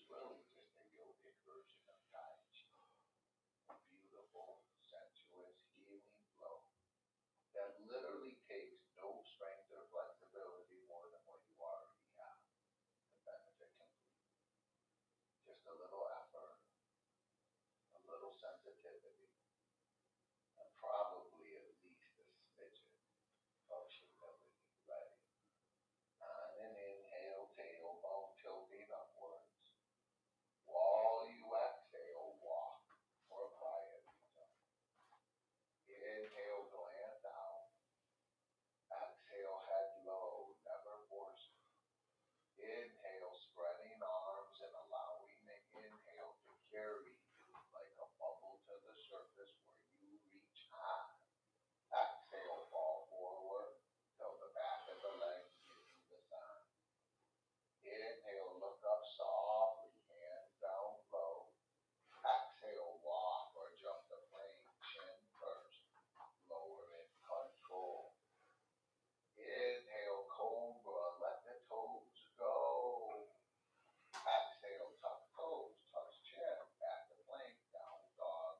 is really just a yogic version of Tai Chi, a beautiful, sensuous, healing flow that literally takes no strength or flexibility more than what you already have to benefit completely. Just a little effort, a little sensitivity, and probably at least a smidgen of humility. Ready? On an inhale, tailbone tilting upwards. While you exhale, walk or quiet return. Inhale, glance out. Exhale, head low, never forcing. Inhale, spreading arms and allowing the inhale to carry you like a bubble to the surface where you reach high. Exhale, fall forward till the back of the legs give you the sign. Inhale, look up softly, hands down low. Exhale, walk or jump the plane, chin first, lower in control. Inhale, cobra, let the toes go. Exhale, tuck toes, touch chin, back to plank, down dog,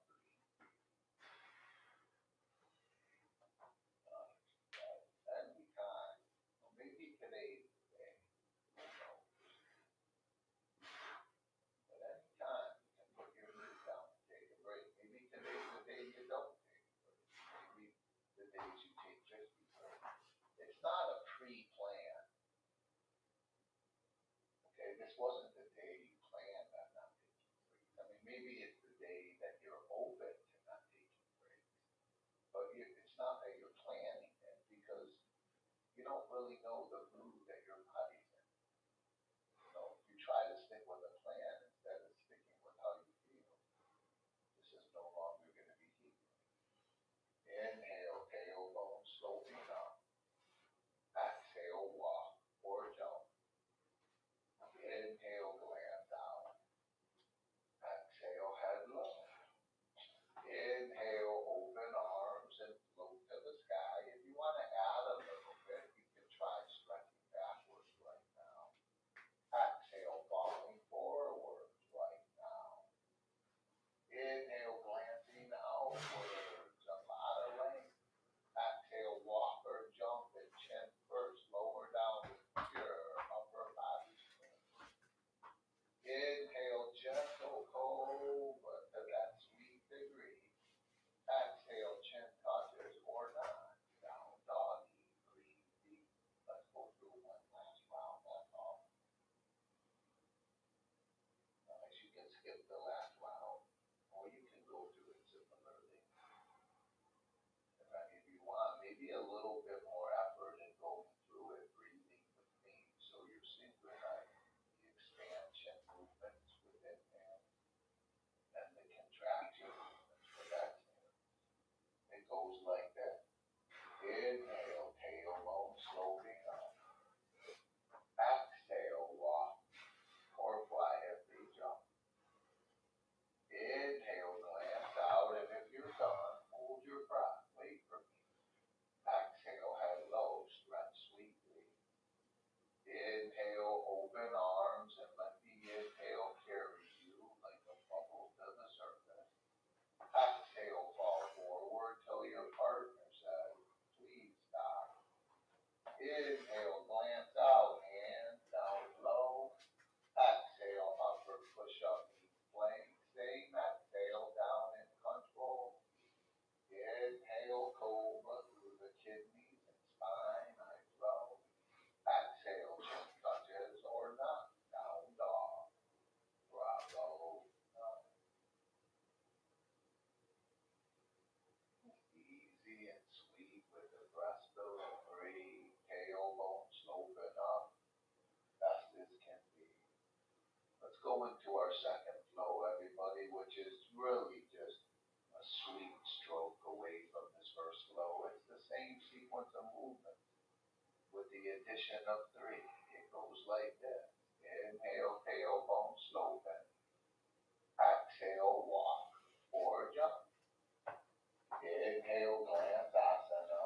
anytime. Well, maybe today's the day, who knows? But anytime you can put your knees down and take a break. Maybe today's the day you don't take a break. Maybe the days you take 50 breaks. It's not a pre-plan. Okay, this wasn't the day you planned on not taking breaks. I mean, maybe it's the day that you're open to not taking breaks. But it's not that you're planning it because you don't really know the mood that your body's in. You know, if you try to stick with a plan instead of sticking with how you feel, this is no longer going to be healing. Inhale, tailbone sloping up. Exhale, walk or jump. Inhale, glance out. Exhale, head low. Inhale, open arms and float to the sky. If you want to add a little bit, you can try stretching backwards right now. Exhale, falling forwards right now. Inhale, glancing outwards, a lot of length. Exhale, walk or jump and chin first, lower down with pure upper body strength. Inhale, gentle cobra to that sweet degree. Exhale, chin touches or not. Down doggy, breathe deep. Let's go through one last round, that's all. Nice, you can skip the last round, or you can go through it similarly. If any of you want, maybe a little bit more effort in going through it, breathing with me, so you're synchronizing the expansion movements within there and the contraction movements with exhale. It goes like that. Inhale, tailbone sloping up. Exhale, walk or quietly jump. Inhale, glance out, and if you're done, hold your breath. Wait for me. Exhale, head low, stretch sweetly. Inhale, open arms, and let the inhale carry you like a bubble to the surface. Exhale, fall forward till your partner says, please stop. Inhale, glance out, hands down low. Exhale, upward push up, knee plank. Same exhale, down in control. Inhale, cobra through the kidneys and spine, eyes low. Exhale, chin touches or not, down dog. Bravo. Easy and sweet with the breast delivery, tailbone sloping up, best as can be. Let's go into our second flow, everybody, which is really just a sweet stroke away from this first flow. It's the same sequence of movements with the addition of 3. It goes like this. Inhale, tailbone sloping. Exhale, walk or jump. Inhale, glance asana.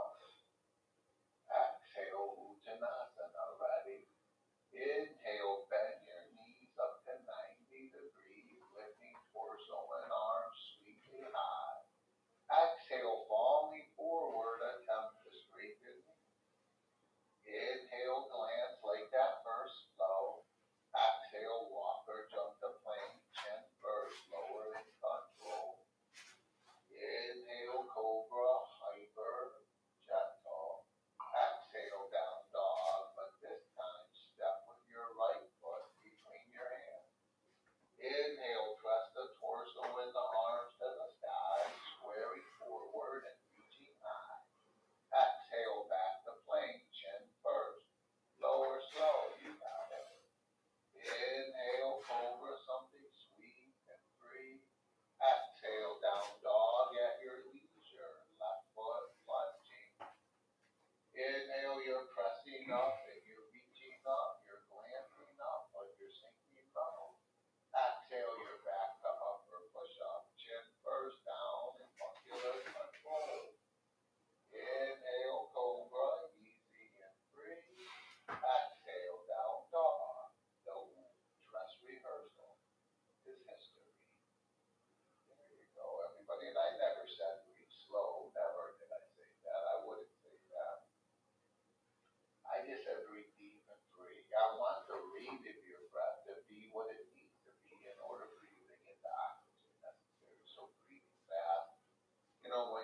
Exhale, uttanasana. Ready? Inhale, bend your knees up to 90.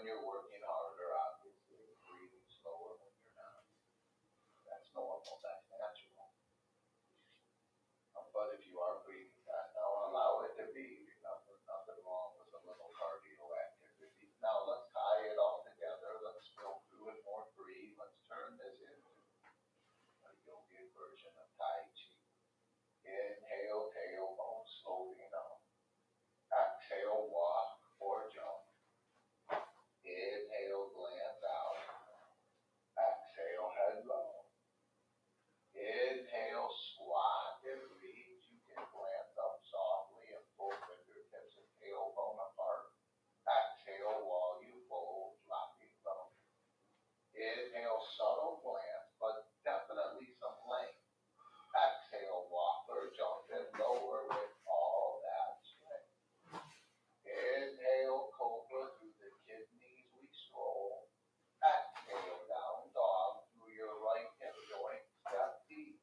when you're working harder, obviously, breathing slower when you're not. That's normal, that's natural. But if you are breathing fast, now allow it to be. Nothing wrong with a little cardio activity. Now let's tie it all together. Let's go through it more free. Let's turn this into a yogic version of Tai Chi. Inhale, tailbone, slowing up. Exhale, walk or jump. Inhale, glance out. Exhale, head low. Inhale, squat and reach. You can glance up softly and pull fingertips and tailbone apart. Exhale while you fold, dropping low. Inhale, subtle glance, but definitely some length. Exhale, walk or jump and lower with all that strength. Inhale, cobra through the kidneys, we scroll. Exhale, down dog through your right hip joint, step deep.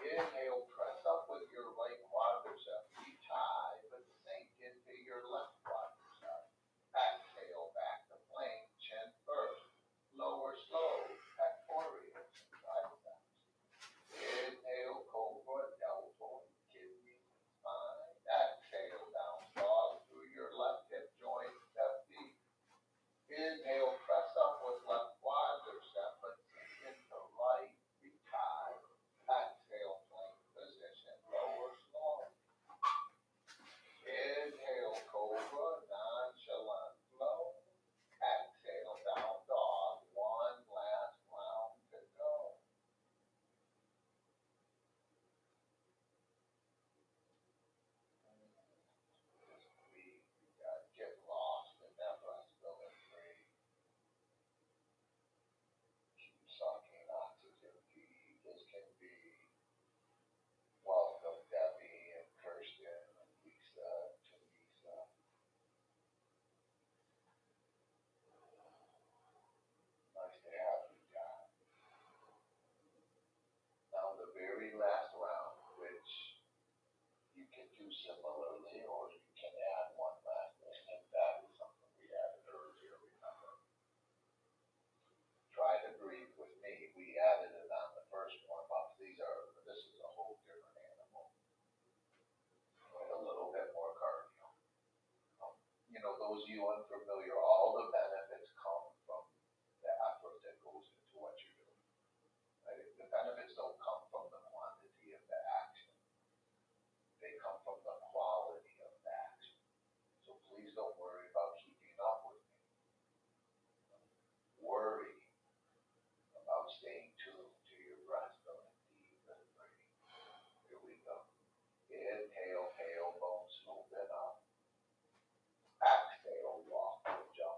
Inhale, press up with your right quadricep, reach high, but sink into your left quadricep. Exhale, back to plank, chin first. Lower slow, pectorals and triceps. Inhale, cobra, deltoid, kidneys and spine. Exhale, down dog through your left hip joint, step deep. Inhale, press up with left quadricep, but sink into right, reach high. Exhale, plank position, lower slow. Inhale, cobra, nonchalant flow. Exhale, down dog, one last round to go. Just breathe, you gotta get lost in that breath-filling keep sucking oxygen deep as can be. Welcome Debbie and Kirsten and Lisa, Teresa. Nice to have you guys. Now the very last round, which you can do similarly, or you can add one last thing, and that is something we added earlier, remember? Try to breathe with me. We added it on the first warm-up. This is a whole different animal. With a little bit more cardio. Those of you unfamiliar, all the benefits come from the effort that goes into what you're doing. Right? The benefits don't come from the quantity of the action. They come from the quality of the action. So please don't worry about keeping up with me. Worry about staying tuned to your breath, going deep and breathing. Here we go. Inhale, tailbone, smooth it up. Exhale, walk or jump.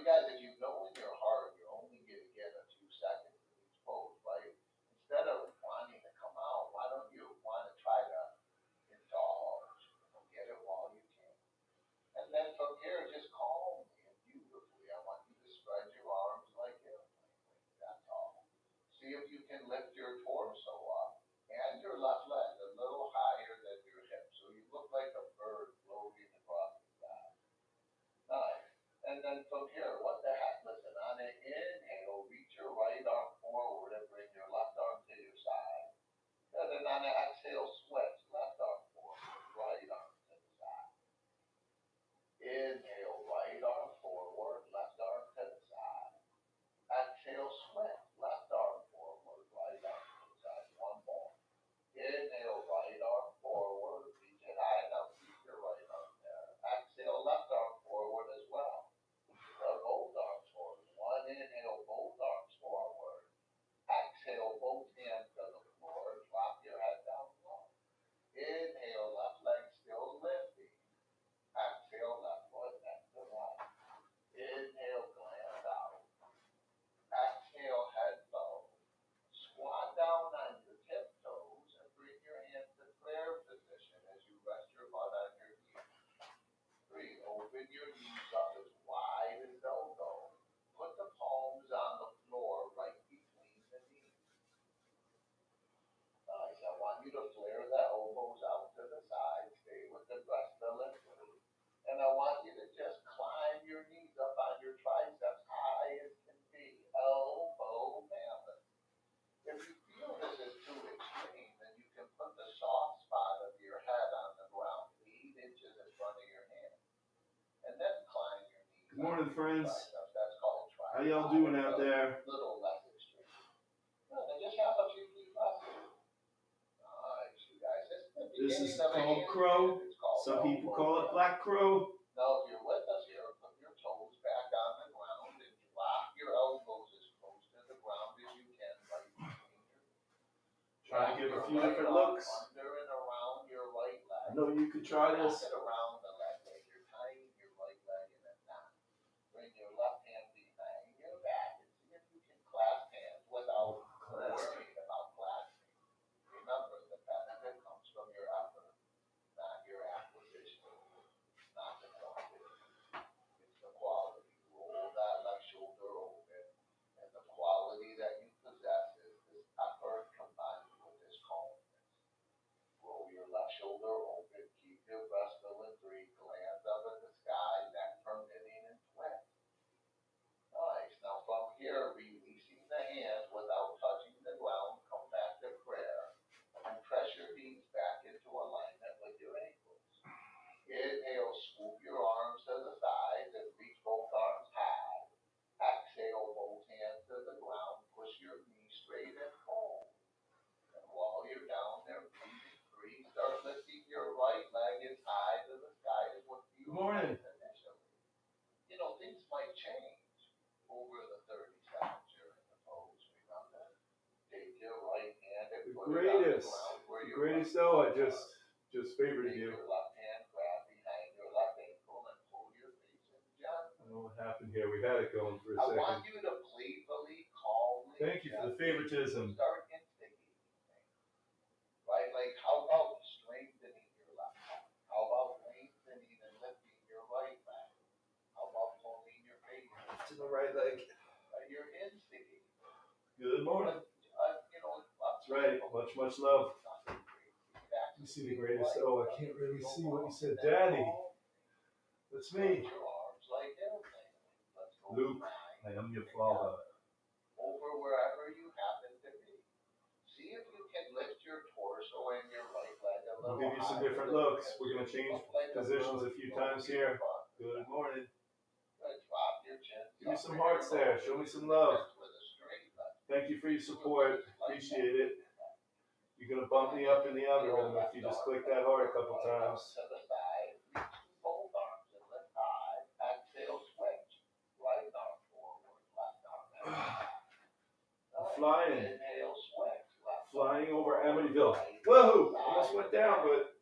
guys, if you know in your heart you're only going to get a few seconds in each pose, right? Instead of wanting to come out, why don't you want to try to indulge? Get it while you can. And then from here, just calmly and beautifully, I want you to spread your arms like airplane wings. That's all. See if you can lift your torso up and your left leg a little higher than your hip, so you look like a bird floating across the sky. Nice. And then from here, what the heck? Listen, on an inhale, reach your right arm forward and bring your left arm to your side. And then on an exhale, switch left arm forward, right arm to the side. Inhale, right arm forward, left arm to the side. Exhale, switch left arm forward, right arm to the side. One more. Inhale, right arm forward, reach it high enough, keep your right arm there. Exhale, left arm forward as well. Both arms forward. One inhale, both arms forward. Exhale, both hands to the floor. Drop your head down low. Inhale, left leg still lifting. Exhale, left foot next to right. Inhale, glance out. Exhale, head low. Squat down on your tiptoes and bring your hands to prayer position as you rest your butt on your knees. 3, open your knees up as wide as they'll go. Put the palms on the floor right between the knees. Nice. I want you to flare the elbows out to the side. Stay with the breast delivery. And I want you to just climb your knees up on your triceps high as can be. Elbow balance. If you feel this is too extreme, then you can put the soft spot of your head on the ground 8 inches in front of your hand. And then climb your knees. Good morning, friends. That's called tricep. How y'all doing out there? A little less extreme. No, then just have a few deep breaths. Nice, you guys. This is called crow. Some people call it black crow. Now, if you're with us here, put your toes back on the ground and drop your elbows as close to the ground as you can right between your knees. Try to give a few different looks. Under and around your right leg. I know you could try this. Wrap it around the leg like you're tying your right leg in a knot. Bring your left hand behind your back and see if you can clasp hands without worrying about clasping. Remember, the benefit comes from your effort, not your acquisition, not the quantity. It's the quality. Roll that left shoulder open, and the quality that you possess is this effort combined with this calmness. Roll your left shoulder open, keep your breast still in 3, glance up at the sky, neck permitting and twist. Nice. Now from here, releasing the hands without touching the ground, come back to prayer. And press your knees back into alignment with your ankles. Inhale, swoop your arms to the sides and reach both arms high. Exhale, both hands to the ground, push your knees straight and hold. And while you're down there breathing free, start lifting your right leg as high to the sky as what feels Morning. nice initially. You know, things might change over the 30 seconds you're in the pose. Remember, take your right hand and put it on the ground where The your greatest though, I just favorited take you. your left hand, grab behind your left ankle and pull your face in gently. I don't know what happened here. We had it going for a I want second. you to playfully, calmly, Thank you for the favoritism. start instigating things. Right? Like, how about strengthening your left leg? How about lengthening and lifting your right leg? How about pulling your face To the right leg. You're instigating. Good morning. You know, That's right. Much love. You see the greatest. Oh, I can't really see what you said. Daddy. That's me. Luke, I am your father. Over wherever you happen to be. See if you can lift your torso and your right leg a I'll little give you some higher. different looks. We're going to change positions a few times here. Good morning. Drop your chin. Give me some hearts there. Show me some love. Thank you for your support. Appreciate it. You're going to bump me up in the algorithm if you just click that heart a couple times. Both arms and lift high. Exhale, switch. Right arm forward, left arm back. Flying. Inhale, switch. Flying over Amityville. Whoa! Almost went down, but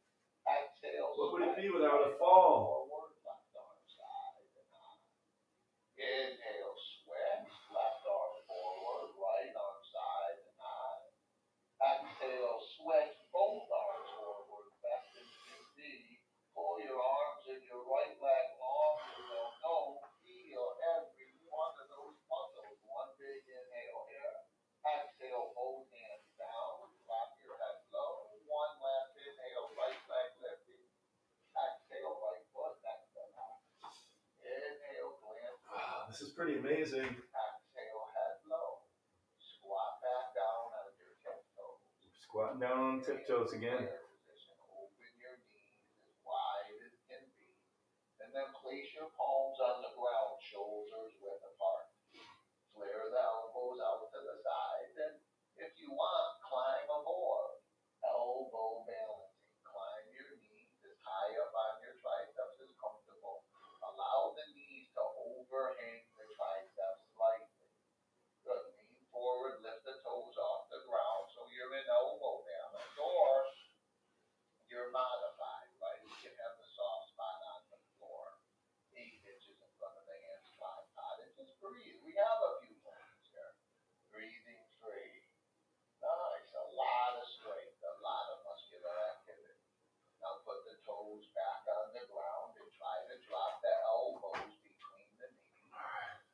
Exhale, what would it be without a fall? forward, left arm side and high. Inhale. This is pretty amazing. Exhale, head low. Squat back down on your tiptoes. Squatting down on tiptoes again. Open your knees as wide as can be. And then place your palms on the ground, shoulders width apart. Flare the elbows out to the sides. And if you want, climb aboard. Elbow balancing. Climb your knees as high up on your triceps as comfortable. Allow the knees to overhang the triceps slightly. Good. Lean forward, lift the toes off the ground so you're in elbow balance. Or you're modified, right? You can have the soft spot on the floor. 8 inches in front of the hands, tripod. And just breathe. We have a few moments here. Breathing free. Nice. A lot of strength, a lot of muscular activity. Now put the toes back on the ground and try to drop the elbows between the knees.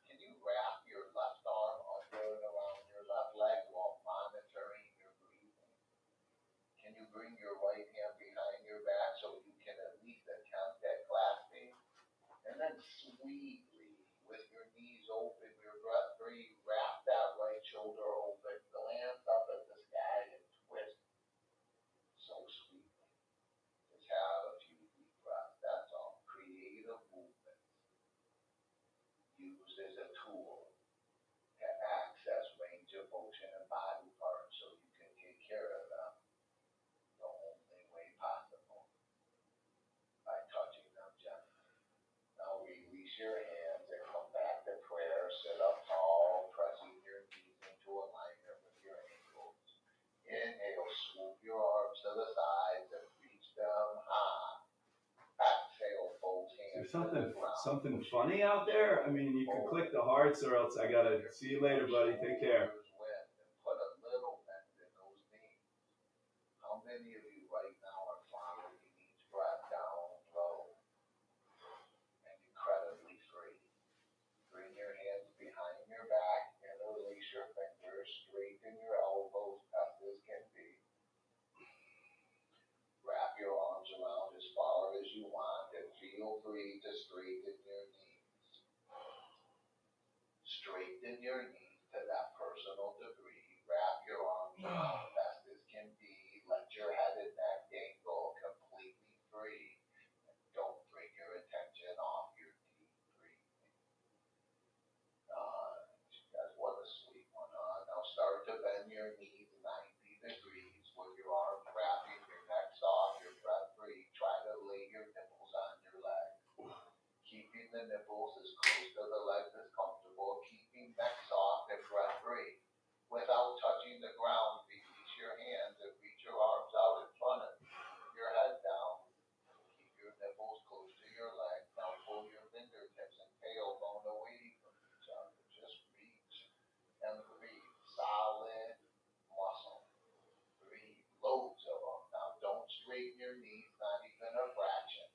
Can you wrap your left arm under and around your left leg while monitoring your breathing? Can you bring your right hand behind your back so you can at least attempt at clasping? And then sweetly, with your knees open, your breath free, wrap that right shoulder open, glance up at the sky and twist. So sweetly. Just have a few deep breaths. That's all. Creative movements used as a tool to access range of motion and body parts so you can take care of them the only way possible, by touching them gently. Now release your hands and come back to prayer. Sit up tall, pressing your knees into alignment with your ankles. Inhale, swoop your arms to the sides and reach them high. Exhale, both hands Is to there the ground. something funny out there? I mean, you can click the hearts or else I gotta see you later, buddy. Take care. And put a little bend in those knees. How many of you right now are following each breath down low and incredibly free? Bring your hands behind your back and release your fingers. Straighten your elbows best as can be. Wrap your arms around as far as you want and feel free to straighten your knees. Straighten your knees to that personal degree. Wrap your arms around best as can be. Let your head and neck dangle completely free. And don't bring your attention off your deep breathing. You guys, what a sweet one. Now start to bend your knees 90 degrees with your arms wrapping your neck soft, your breath free. Try to lay your nipples on your legs. Keeping the nipples as close to the legs as comfortable. Keeping neck soft and breath free. Without touching the ground, release your hands and reach your arms out in front of you. Your head down. Keep your nipples close to your legs. Now pull your fingertips and tailbone away from each other. Just reach and breathe. Solid muscle. Breathe. Loads of them. Now don't straighten your knees, not even a fraction.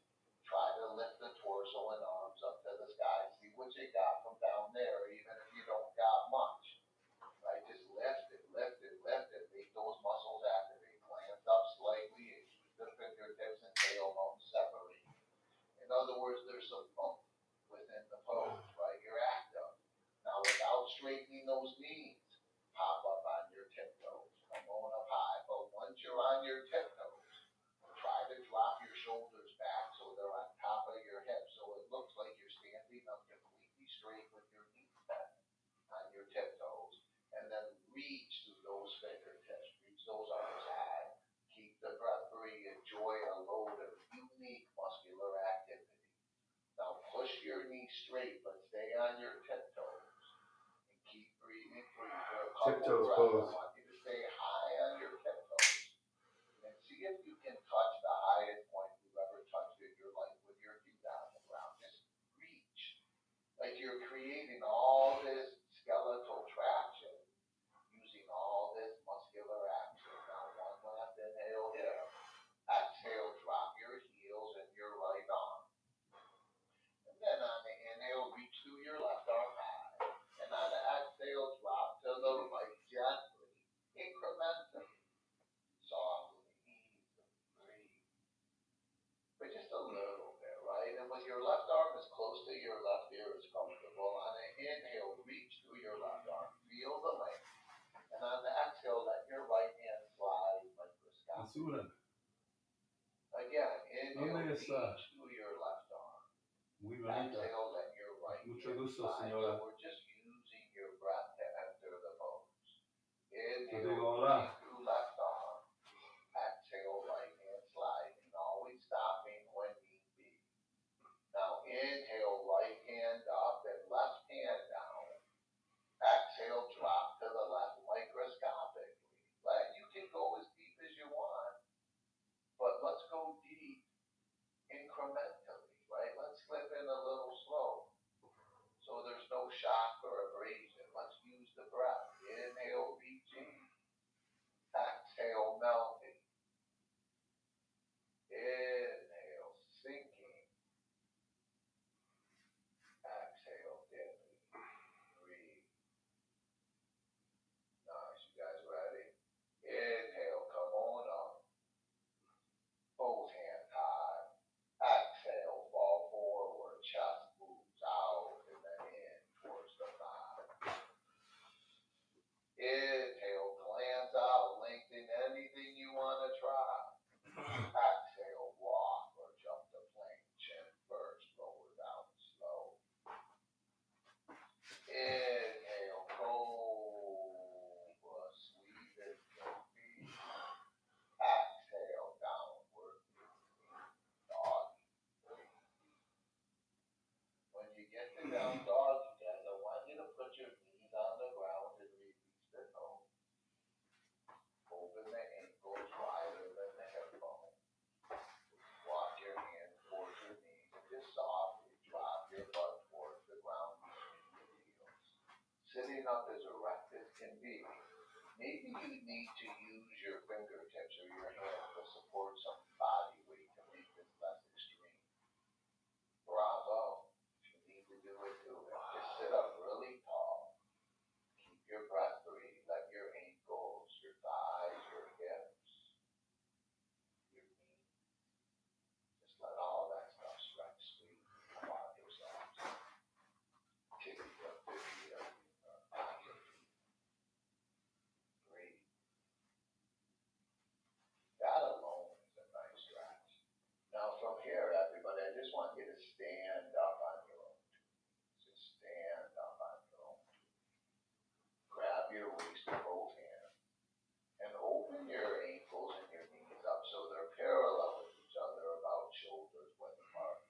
Try to lift the torso and arms up to the sky. See what you got from down there, even if you don't got much. Right? Just lift it, lift it, lift it. Make those muscles activate. Glance up slightly and keep the fingertips and tailbone separate. In other words, there's some bump within the pose, right? You're active. Now without straightening those knees, pop up on your tiptoes. I'm going up high. But once you're on your tiptoes, try to drop your shoulders back so they're on top of your hips. So it looks like you're standing up completely straight with your knees bent on your tiptoes. And then reach through those fingertips. Reach those arms high. Keep the breath free. Enjoy a load of unique muscular activity. Now push your knees straight, but stay on your tiptoes. And keep breathing free for a couple Tiptoes breaths. pose. I want you to stay high on your tiptoes. And see if you can touch the highest point you've ever touched in your life with your feet on the ground. Just reach. Like you're creating all this skeletal traction using all this muscular action. Now one last inhale here. Exhale, drop your heels and your right arm. And then on the inhale, reach through your left arm high. And on the exhale, drop to the right gently. Basura. Again, inhale, ¿Dónde reach está? through your left arm. Muy bonita. Exhale, let your right Mucho hand gusto, slide. señora. So we're just using your breath to enter the pose. Te Inhale, digo reach hola. through left arm. Exhale, right hand slide. And always stopping when need be. Now inhale, right hand up and left hand down. Exhale, drop to the left microscopically. You can go as deep as you want, but let's go deep incrementally, right? Let's slip in a little slow so there's no shock or abrasion. Let's use the breath. Inhale, reaching. Exhale, melting. Inhale, sinking. Exhale, dipping. Breathe. Nice. You guys ready? Inhale, come on up. Both hands high. Exhale, fall forward. Chest moves out and then in towards the thigh. Inhale, glance out, lengthen anything you want to try. Exhale, walk or jump to plank. Chin first, lower down slow. Inhale, cobra, squeeze it, feet. Exhale, downward dog. When you get to down dog, you guys, I want you to put your knees on the ground and release the toes. Open the ankles wider than the hip bone. Walk your hands towards your knees and just softly drop your butt towards the ground between your heels. Sitting up as erect as can be. Maybe you need to use your fingertips or your hands to support some body weight to make this less extreme. Bravo. If you need to do it, do it. Just sit up really tall. Keep your breath free. Let your ankles, your thighs, your hips, your knees, just let all that stuff stretch, sweet, allow yourselves. Kick it up, baby, on your feet. Breathe. That alone is a nice stretch. Now from here, everybody, I just want you to stand up on your own two knees. Just stand up on your own two knees. Grab your waist with both hands and open your ankles and your knees up so they're parallel with each other, about shoulders width apart.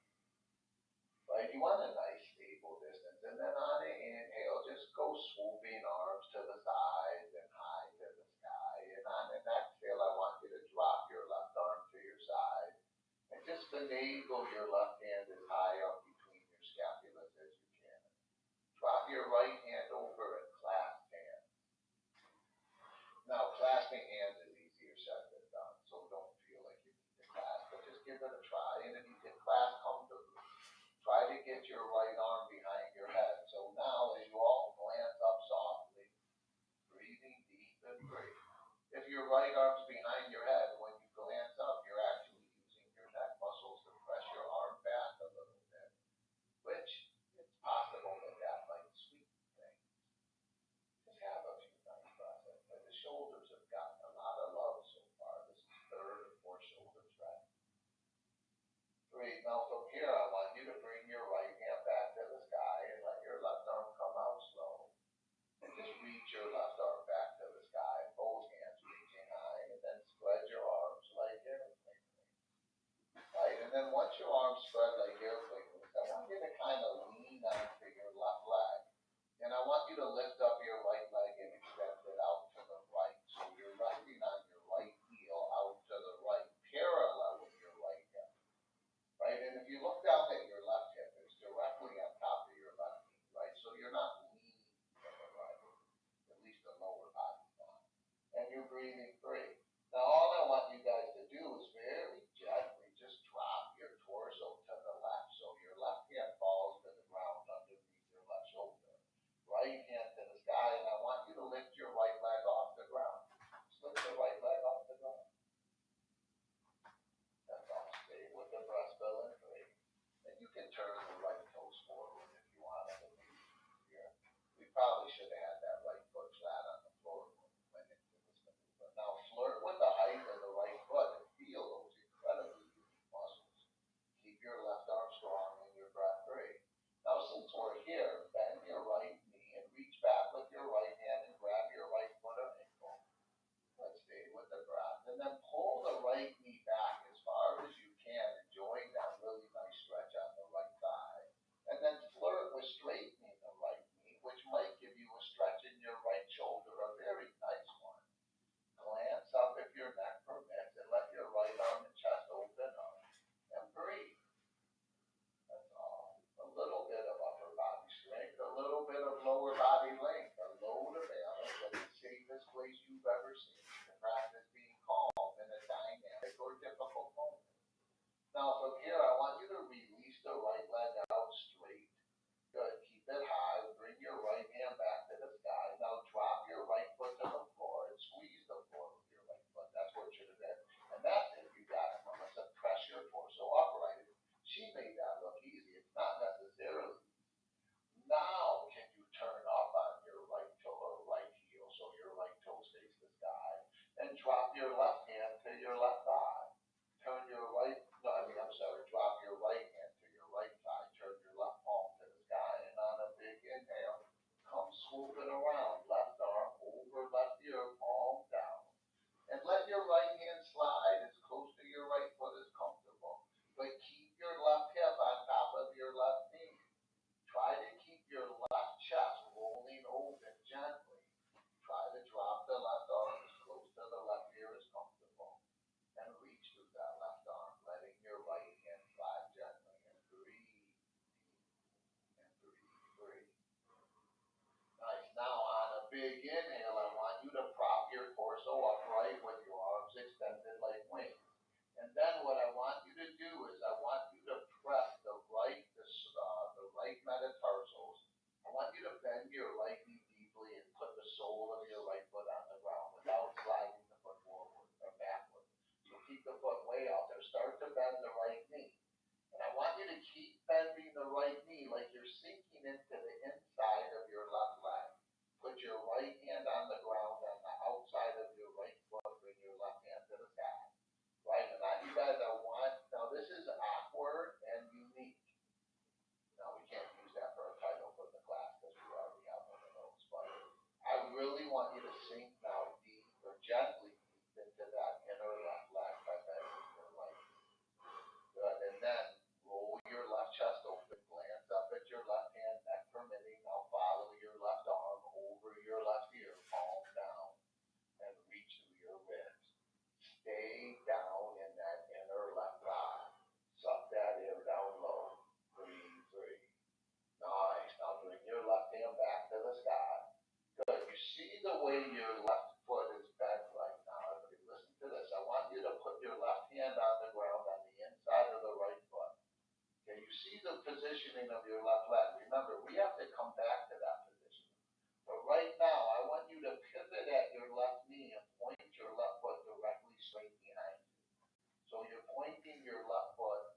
Right? You want a nice stable distance, and then on an inhale, just go swooping arms to the sides and high to the sky. And on an exhale, I want you to drop your left arm to your side and just finagle your left hand as high up between your scapulas as you can. Drop your right hand over and clasp hands. Now, clasping hands is easier said than done, so don't feel like you need to clasp, but just give it a try. And if you can clasp comfortably, try to get your right arm behind your head. So now, as you all glance up softly, breathing deep and free. If your right arm's behind your head, when you glance up, you're actually using your neck muscles to press your arm back a little bit, which it's possible that might sweeten things. Just have a few nice breaths. But the shoulders have gotten a lot of love so far. This is third or fourth shoulder stretch. Great. Now from here, I want you to bring your right hand back to the sky and let your left arm come out slow. And just reach your left arm back to the sky, both hands reaching high, and then spread your arms like airplane wings. Right, and then once your arms spread like airplane wings, I want you to kind of lean onto your left leg. And I want you to lift up your right leg and extend it out to the right. So you're resting on your right heel out to the right, parallel with your right hip. Right, and if you look down at your left hip, it's directly on top of your left knee, right? So you're not leaning to the right, at least the lower body's not. And you're breathing free. Now all I want you guys to do is very gently just drop your torso to the left. So your left hand falls to the ground underneath your left shoulder. Right hand to the sky, and I want you to lift your right leg off the ground. Just lift the right leg off the ground. That's all. Stay with the breath, filling free. And you can turn the right toes forward if you want it to be easier. We probably should have had that right foot flat on the floor when we went into this maneuver. Now big inhale, I want you to prop your torso upright with your arms extended like wings. And then what I want you to do is I want you to press the right metatarsals. I want you to bend your right knee deeply and put the sole of your right foot on the ground without sliding the foot forward or backward. So keep the foot way out there. Start to bend the right knee. And I want you to keep bending the right knee like you're sinking into the inside of your left leg. Put your right hand on the ground on the outside of your right foot, bring your left hand to the sky. Right? And now you guys now this is awkward and unique. Now we can't use that for a title for the class because we already have one of those. But I really want you to sink now deep or gently deep into that inner left leg by bending your right knee. Good. And then roll your left chest open, glance up at your left hand, neck permitting. Now follow your left arm over your left ear, palm down, and reach through your ribs. Stay down in that inner left thigh. Suck that air down low. Breathe. Nice. Now bring your left hand back to the sky. Good. You see the way your left foot is bent right now. Everybody listen to this. I want you to put your left hand on the ground on the inside of the right foot. Okay, you see the positioning of your left leg. Remember, we have to come back to that position. But right now, I want you to pivot at your left knee and point your left foot directly straight behind you. So you're pointing your left foot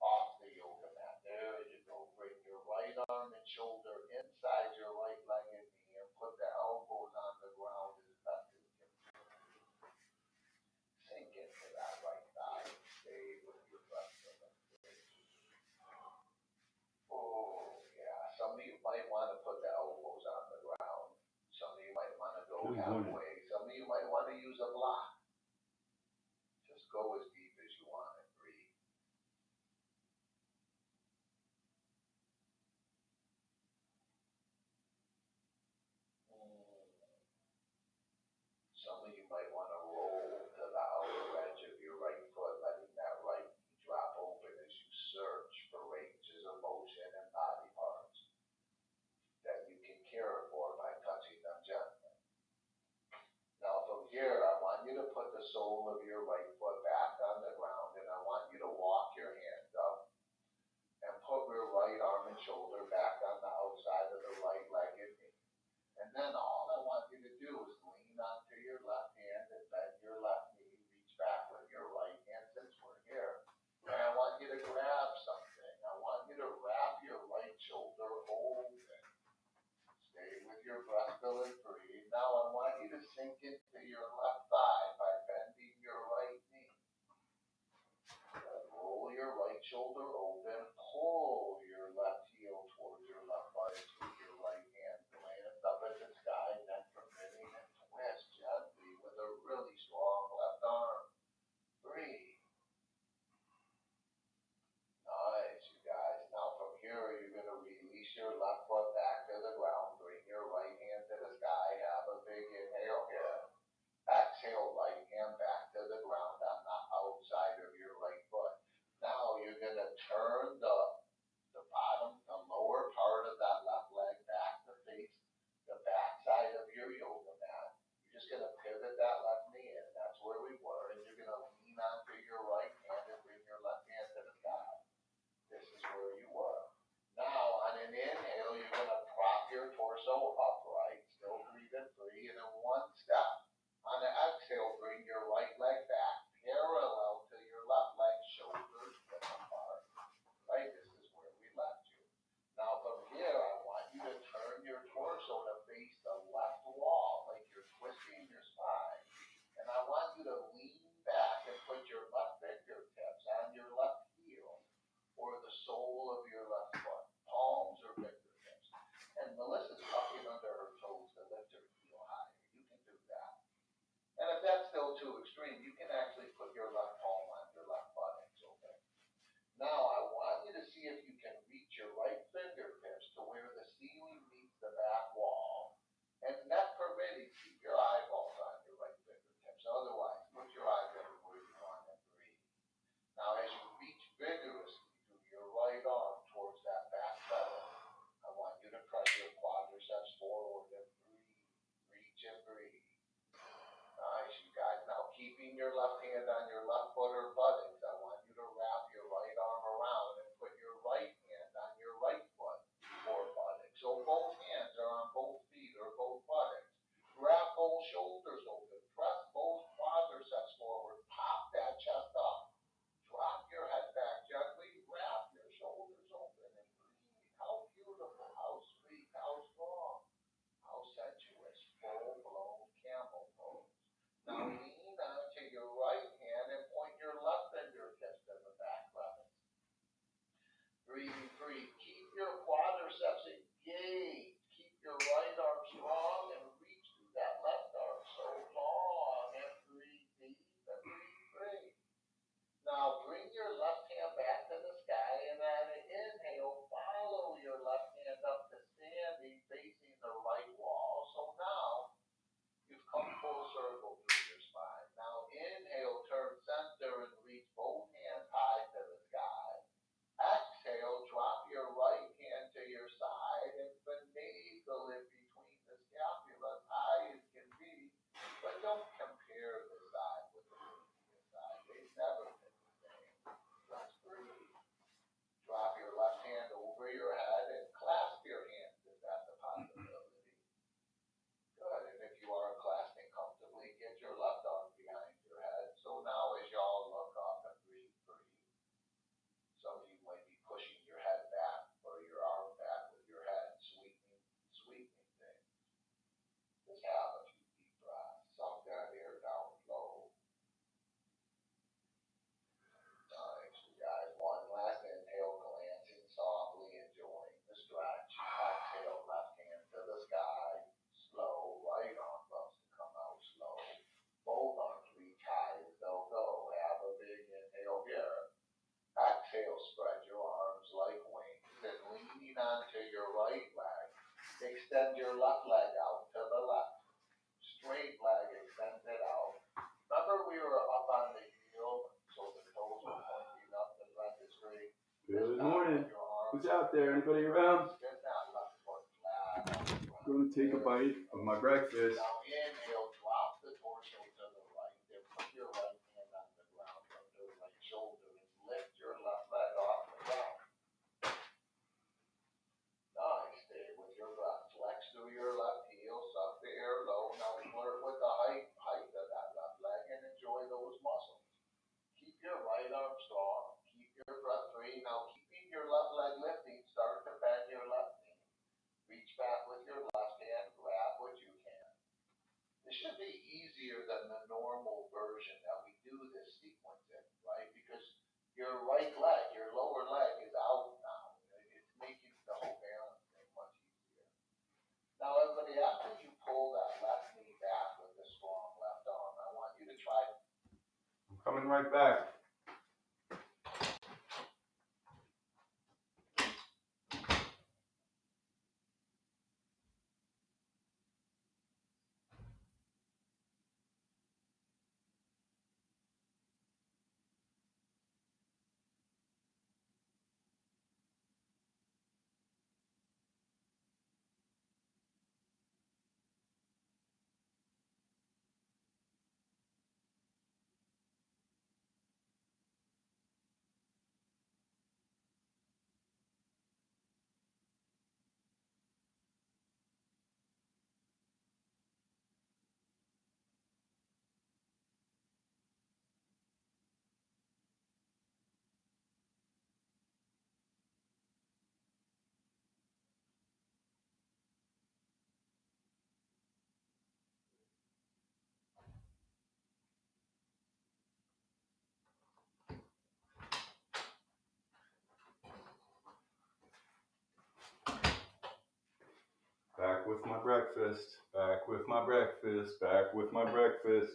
off the yoga mat. There you go. Bring your right arm and shoulder inside your right leg and knee and put the elbows on the ground as best as you can. Sink into that right thigh and stay with your breath. Oh, yeah. Some of you might want to put the elbows on the ground. Some of you might want to go halfway. Some of you might want to use a block. Just go as deep as you want and breathe. Some of you might want to roll to the outer edge of your right foot, letting that right knee drop open as you search for ranges of motion and body parts that you can care for by touching them gently. Now from here, I want you to put the sole of your right foot back on the ground, and I want you to walk your hands up and put your right arm and shoulder back on the outside of the right leg and knee. And then all I want you to do is lean onto your left hand and bend your left knee, reach back with your right hand since we're here. And I want you to grab something. I want you to wrap your right shoulder open. Stay with your breath, fill and breathe. Now I want you to sink into your left thigh by bending your right knee. Roll your right shoulder open. Pull your left heel towards your left body with your right hand. Glance up at the sky, neck permitting, and twist gently with a really strong left arm. Breathe. Nice, you guys. Now from here, you're going to release your left foot back to the ground. Bring your right hand to the sky. Have a big inhale here. Exhale, right hand back to the ground on the outside of your right foot. Now you're going to turn the lower part of that left leg back to face the back side of your yoga mat. You're just going to pivot that left knee in. That's where we were. And you're going to lean onto your right hand and bring your left hand to the sky. This is where you were. Now on an inhale, you're going to prop your torso upright, still breathing free, and in one step. On the exhale, bring your right leg back parallel to your left leg, shoulders width apart. Right? This is where we left you. Now from here, I want you to turn your torso to face the left wall like you're twisting your spine. And I want you to lean back and put your left fingertips on your left heel or the sole of your left foot, palms or fingertips. And Melissa's tucking under her toes to lift her heel higher. You can do that. And Just have a few deep breaths. Suck that air down low. Nice, you guys. One last inhale, glancing softly, enjoying the stretch. Exhale, left hand to the sky. Slow, right arm loves to come out slow. Both arms reach high as they'll go. Have a big inhale here. Exhale, spread your arms like wings. And leaning onto your right leg, extend your left leg out to the left. Straight leg extended out. Remember we were up on the heel, so the toes were pointing up, the left is straight. Good morning. Who's out there? Anybody around? Get that left foot flat on the ground. I'm going to take a bite of my breakfast. Now inhale, drop the torso to the right. Then put your right hand on the ground under the right shoulder and lift your left leg off the ground. Nice, stay with your breath. Flex through your left heel, suck the air low. Now flirt with the height of that left leg and enjoy those muscles. Keep your right arm strong. Keep your breath free. Now keeping your left leg lifting, start to bend your left knee. Reach back with your left hand, grab what you can. This should be easier than the normal version that we do this sequence in, right? Because your right leg, your lower leg is out now. It's making the whole balance thing much easier. Now everybody, after you pull that left knee back with the strong left arm, I want you to try. I'm coming right back. Back with my breakfast. Back with my breakfast. Back with my breakfast.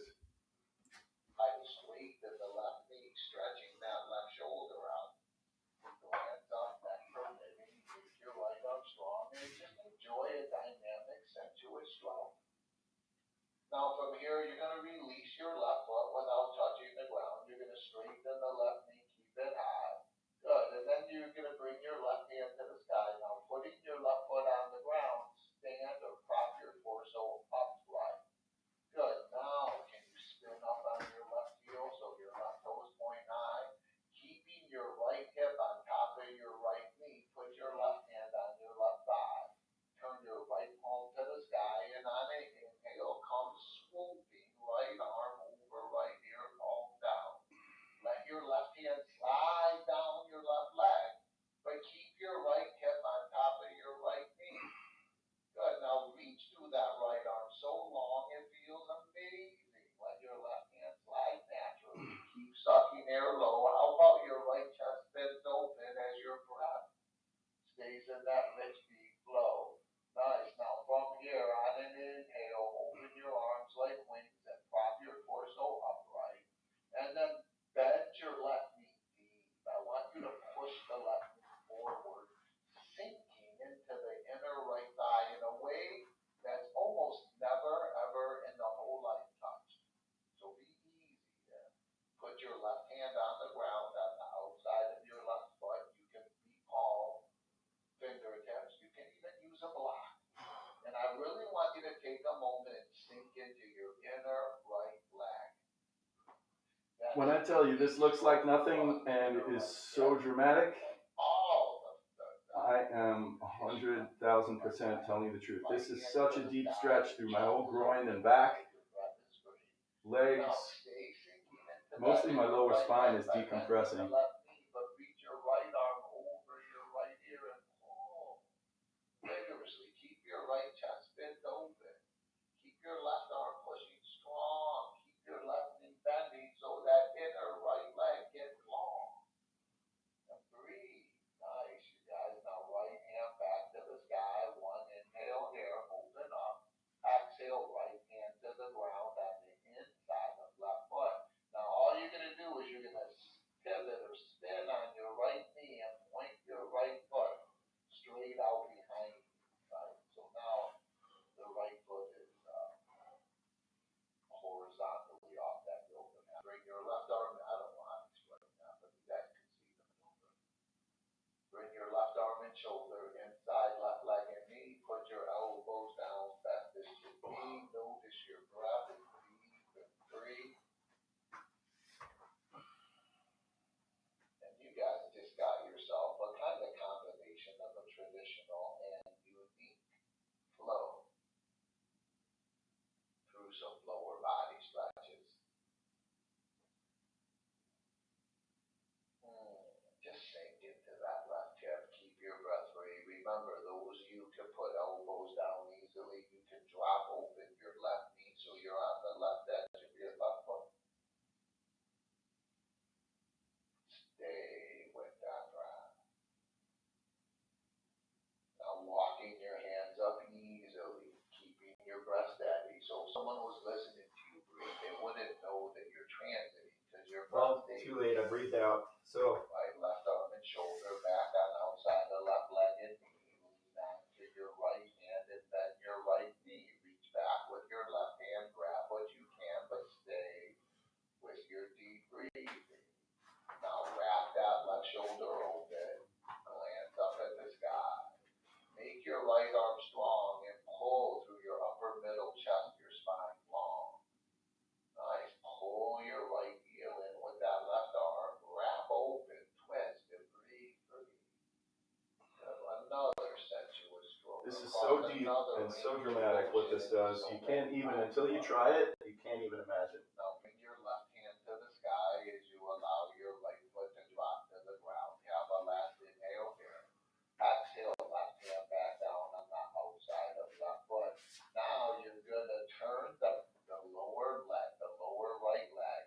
Try to straighten the left knee, stretching that left shoulder out. Keep the hands up, back permitting. Keep your right arm strong and just enjoy a dynamic, sensuous stroke. Now from here, you're going to release your left foot without touching the ground. You're going to straighten the left knee, keep it high. Good. And then you're going to bring your left hand to the sky. Now putting your left foot on the ground, stand or prop your torso upright. Good. Now can you spin up on your left heel so your left toes point high? Keeping your right hip on top of your right knee, put your left hand on your left thigh. Turn your right palm to the sky and on an inhale, come swooping right arm over right ear, palm down. Let your left hand slide down your left leg, but keep your right hip on top of your right knee. Good. Now reach through that right arm so long it feels amazing. Let your left hand slide naturally. Keep sucking air low. How about your right chest bends open as your breath stays in that rich deep flow? Nice. Now from here on an inhale, open your arms like wings and prop your torso upright. And then bend your left knee deep. I want you to push the left knee forward, sinking into the inner right thigh in a way that's almost never ever in the whole life touched. So be easy there. Put your left hand on the ground on the outside of your left foot. You can be palm, fingertips. You can even use a block. And I really want you to take a moment and sink into your inner right leg. When I tell you this looks like nothing and is so dramatic, I am 100,000% telling you the truth. This is such a deep stretch through my whole groin and back, legs, mostly my lower spine is decompressing. Reach your right arm over your right ear and pull vigorously. Keep your right chest bent open. deep and so dramatic what this does. You can't even, until you try it, you can't even imagine. Now bring your left hand to the sky as you allow your right foot to drop to the ground. Have a last inhale here. Exhale, left hand back down on the outside of left foot. Now you're going to turn the lower leg, the lower right leg.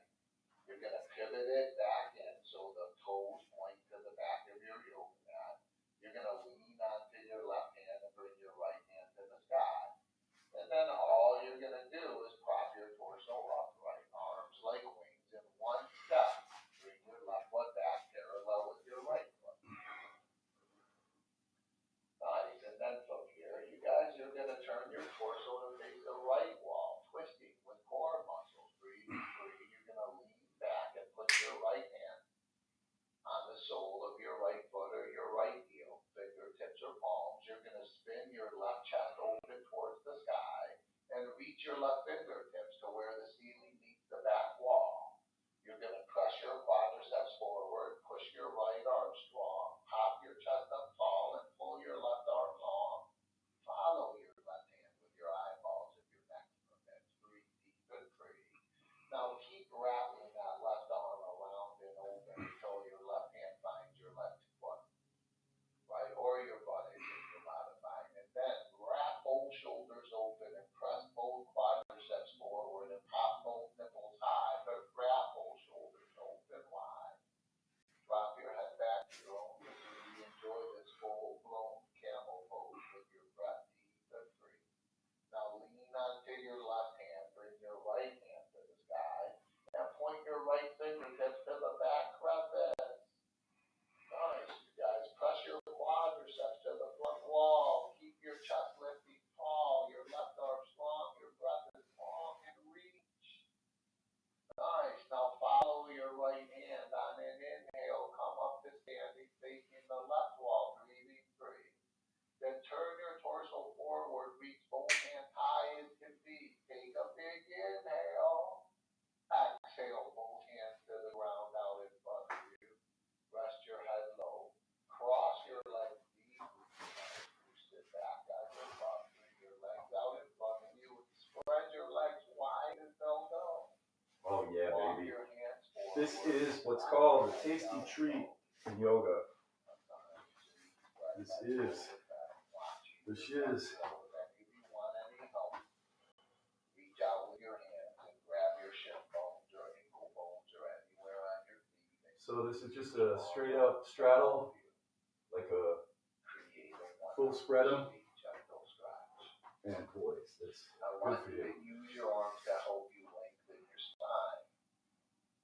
You're going to pivot it back in so the toes point to the back of your yoga mat. You're going to lean onto your left hand and bring your right hand to the sky. And then all you're going to do is prop your torso upright, arms like wings in one step. Bring your left foot back parallel with your right foot. Nice. And then from here, you guys are going to turn your torso to face the right wall, twisting with core muscles. Breathing free. You're going to lean back and put your right hand on the sole of your right foot or your right heel, fingertips or palms. You're going to spin your left chest open towards the sky and reach your left fingertips to where the ceiling meets the back wall. You're going to press your quadriceps forward, push your right arm strong, pop your chest up tall and pull your left arm long. Follow your left hand with your eyeballs if your neck permits. Breathe deep and free. Now keep wrapping that left arm around and open until your left hand finds your left foot, right, or your butt if you're modifying. And then wrap both shoulders open and press both quadriceps forward and pop both nipples high, but wrap both shoulders open wide. Drop your head back to your own position. Enjoy this full-blown camel pose with your breath deep and free. Now lean onto your left hand, bring your right hand to the sky, and point your right fingertips to the back crevice. Nice, you guys. Press your quadriceps to the front wall. Keep your chest lifting tall. Your left arm strong. Your breath is long and reach. Nice. Now follow your right hand on an inhale. Come up to standing, facing the left wall, breathing free. Then turn your torso forward. Reach both hands high as can be. Take a big inhale. Exhale, both hands to the ground out in front of you. Rest your head low. Cross your legs deeply. Sit back on your butt. Bring your legs out in front of you and spread your legs wide as they'll go. Oh yeah, Walk baby. your hands forward. This is what's called a tasty treat in yoga. This is the shiz. If you want any help, reach out with your hands and grab your shin bones or ankle bones or anywhere on your feet. So this is just a straight up straddle, like a full spread 'em. And boys, that's I good want for you you. to use your arms to help you lengthen your spine,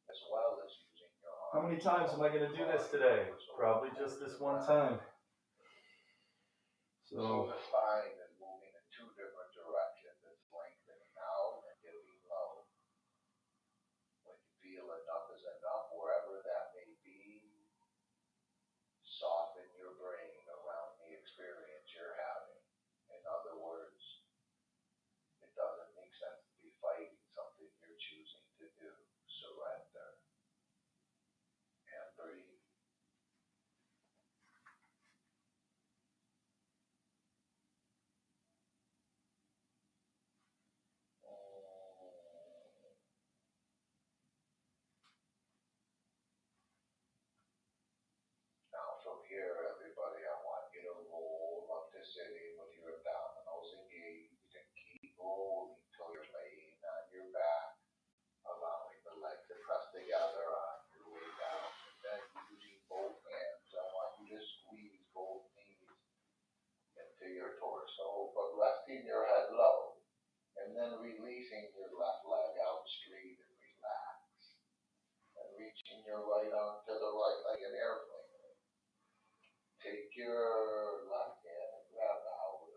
as well as using your arms. How many times am I going to do this today? Probably just this one time. So So the spine is moving in two different directions. It's lengthening out and dipping low. When you feel enough is enough, wherever that may be, soften your brain around the experience you're having. In other words, it doesn't make sense to be fighting something you're choosing to do. Surrender and breathe. Now from here, everybody, I want you to roll up to sitting with your abdominals engaged and keep rolling till you're laying on your back, allowing the legs to press together on your way down. And then using both hands, I want you to squeeze both knees into your torso, but resting your head low, and then releasing your left leg out straight and relax. And reaching your right arm to the right like an airplane. Take your left hand and grab the outer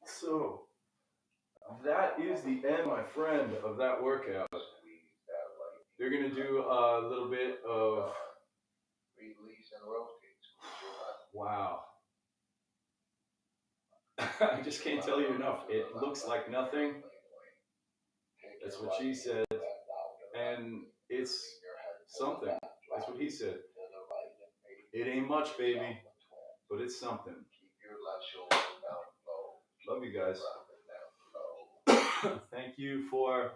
So that is the end, my friend, of that workout. They're gonna do a little bit of wow. I just can't tell you enough. It looks like nothing. That's what she said. And it's something. That's what he said. It ain't much, baby, but it's something. Love you guys. Thank you for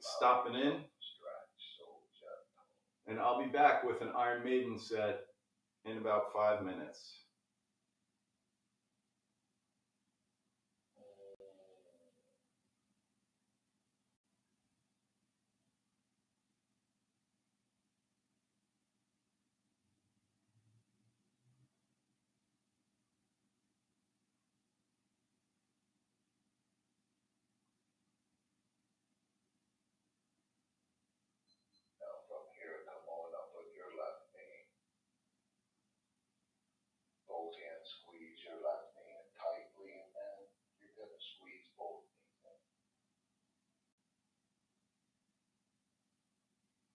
stopping in. And I'll be back with an Iron Maiden set in about 5 minutes. Squeeze your left knee in tightly, and then you're going to squeeze both knees in.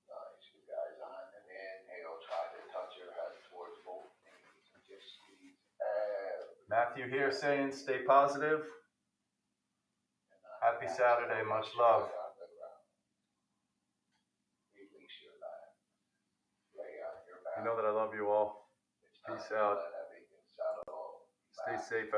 Nice, you guys. On an inhale, try to touch your head towards both knees and just squeeze every. Matthew here saying stay positive. Happy Saturday, much love. Release your left. Lay on your back. You know that I love you all. Peace out. Stay safe out.